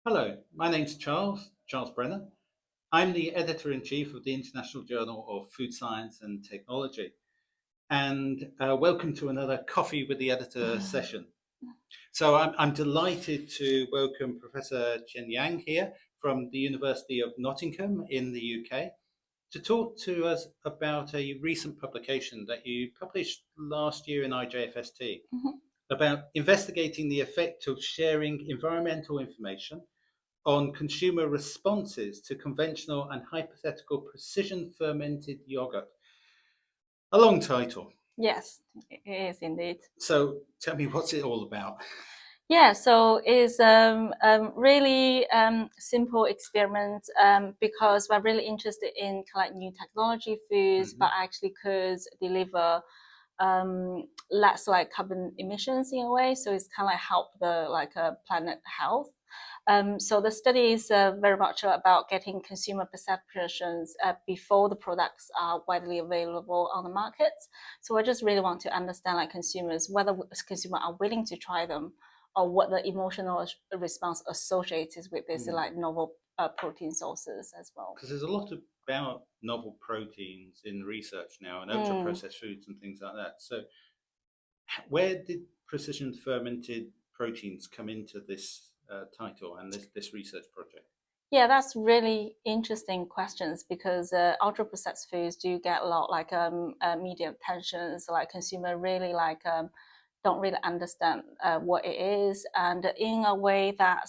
Hello, my name's Charles Brennan. I'm the editor-in-chief of the International Journal of Food Science and Technology. And welcome to another Coffee with the Editor session. So I'm delighted to welcome Professor Qian Yang here from the University of Nottingham in the UK to talk to us about a recent publication that you published last year in IJFST about investigating the effect of sharing environmental information on consumer responses to conventional and hypothetical precision fermented yogurt. A long title. Yes, it is indeed. So tell me, what's it all about? Yeah, so it's really simple experiment because we're really interested in kind of new technology foods, but actually could deliver less like carbon emissions in a way. So it's kind of like help the planet health. So the study is very much about getting consumer perceptions before the products are widely available on the market. So I just really want to understand like consumers, whether consumers are willing to try them or what the emotional response associated with this like novel protein sources as well. Because there's a lot about novel proteins in research now and ultra processed foods and things like that. So where did precision fermented proteins come into this title and this research project? Yeah, that's really interesting questions because ultra processed foods do get a lot like media attention. So like consumer really like don't really understand what it is, and in a way that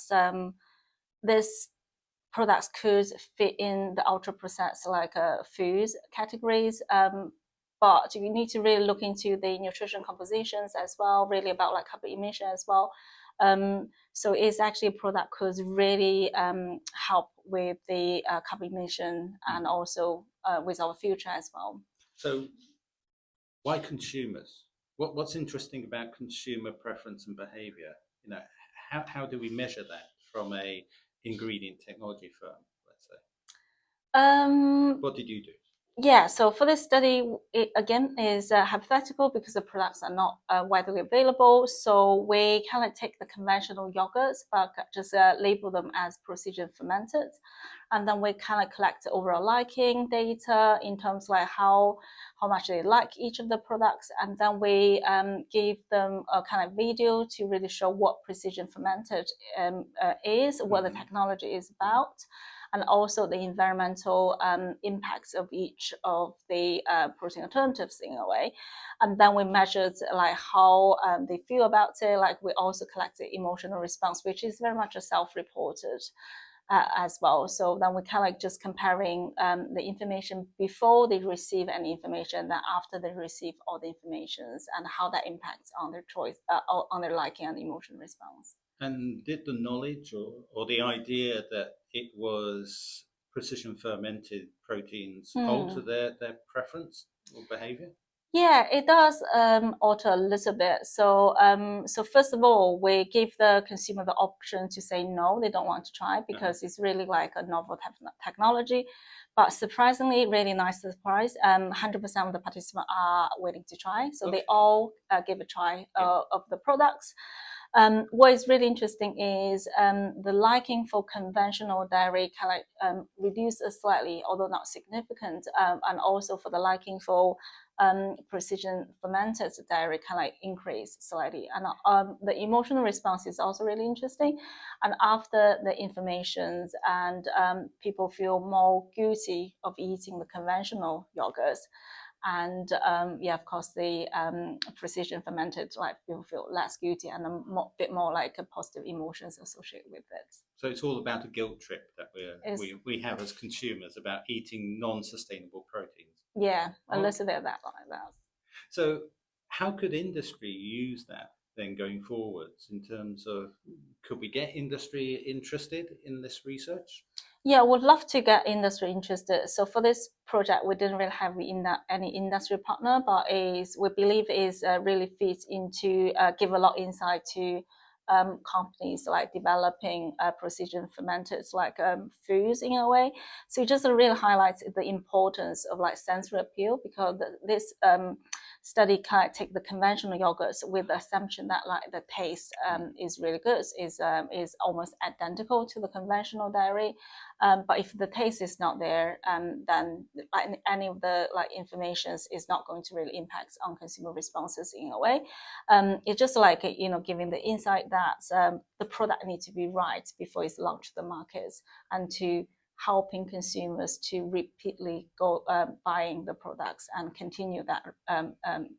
this products could fit in the ultra processed like foods categories. But you need to really look into the nutrition compositions as well, really about like carbon emission as well. So it's actually a product could really help with the carbon emission and also with our future as well. So why consumers? What's interesting about consumer preference and behavior? You know, how do we measure that from a ingredient technology firm, let's say? What did you do? Yeah, so for this study, it again is hypothetical because the products are not widely available. So we kind of take the conventional yogurts, but just label them as precision fermented. And then we kind of collect overall liking data in terms like how much they like each of the products. And then we give them a kind of video to really show what precision fermented is, what the technology is about, and also the environmental impacts of each of the protein alternatives in a way. And then we measured like how they feel about it. Like we also collected emotional response, which is very much a self-reported as well. So then we kind of like just comparing the information before they receive any information, then after they receive all the informations, and how that impacts on their choice, on their liking and emotional response. And did the knowledge or the idea that it was precision fermented proteins alter their preference or behavior? Yeah, it does alter a little bit. So, so first of all, we give the consumer the option to say no, they don't want to try because it's really like a novel technology. But surprisingly, really nice surprise. 100% of the participants are willing to try, so they all give a try of the products. What is really interesting is the liking for conventional dairy kind of reduced slightly, although not significant, and also for the liking for precision fermented dairy kind of like increase slightly. And the emotional response is also really interesting. And after the informations and people feel more guilty of eating the conventional yogurts. And yeah, of course, the precision fermented, like people feel less guilty and a bit more like a positive emotions associated with it. So it's all about a guilt trip that we have as consumers about eating non-sustainable proteins. Yeah, a little bit of that like that. So how could industry use that then going forwards in terms of, could we get industry interested in this research? Yeah, would love to get industry interested. So for this project, we didn't really have any industry partner, but we believe is really fits into give a lot of insight to companies like developing precision fermented like foods in a way. So it just really highlights the importance of like sensory appeal, because this study kind of take the conventional yogurts with the assumption that like the taste is really good, is almost identical to the conventional dairy. But if the taste is not there, then like any of the like information is not going to really impact on consumer responses in a way. It's just like giving the insight that the product needs to be right before it's launched to the markets, and to helping consumers to repeatedly go buying the products and continue that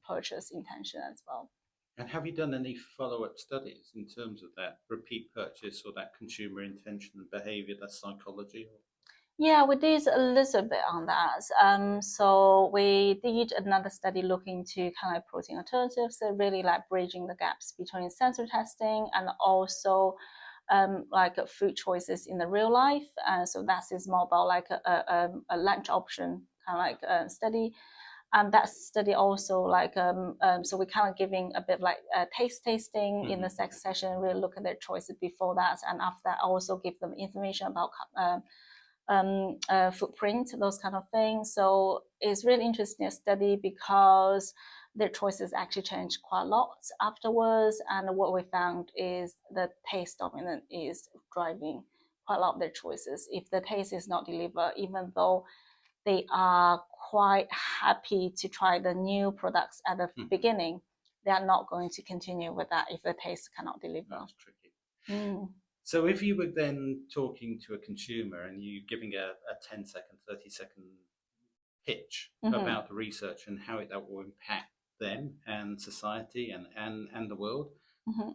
purchase intention as well. And have you done any follow-up studies in terms of that repeat purchase or that consumer intention and behavior, that psychology? Yeah, we did a little bit on that. So we did another study looking to kind of protein alternatives, so really like bridging the gaps between sensor testing and also like food choices in the real life. So that is more about like a lunch option kind of like study. And that study also like so we kind of giving a bit like taste tasting in the second session. Really look at their choices before that, and after that also give them information about footprint, those kind of things. So it's really interesting study because their choices actually changed quite a lot afterwards. And what we found is the taste dominant is driving quite a lot of their choices. If the taste is not delivered, even though they are quite happy to try the new products at the beginning, they are not going to continue with that if the taste cannot deliver. That's tricky. So if you were then talking to a consumer and you giving a 10-second, 30-second pitch about the research and how that will impact them and society and the world,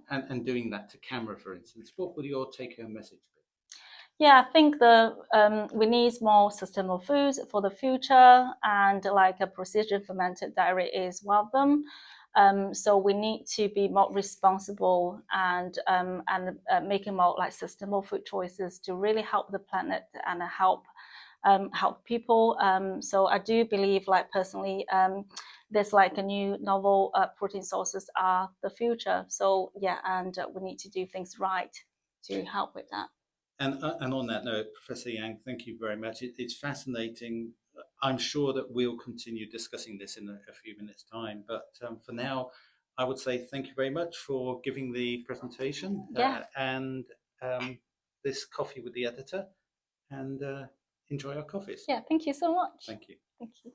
and doing that to camera, for instance, what would your take-home message be? Yeah, I think we need more sustainable foods for the future, and like a precision fermented dairy is one of them. So we need to be more responsible and making more like sustainable food choices to really help the planet and help people. So I do believe, like personally, there's like a new novel protein sources are the future. So yeah, and we need to do things right to help with that. And on that note, Professor Yang, thank you very much. It's fascinating. I'm sure that we'll continue discussing this in a few minutes' time. But for now, I would say thank you very much for giving the presentation and this coffee with the editor. And enjoy our coffees. Yeah, thank you so much. Thank you. Thank you.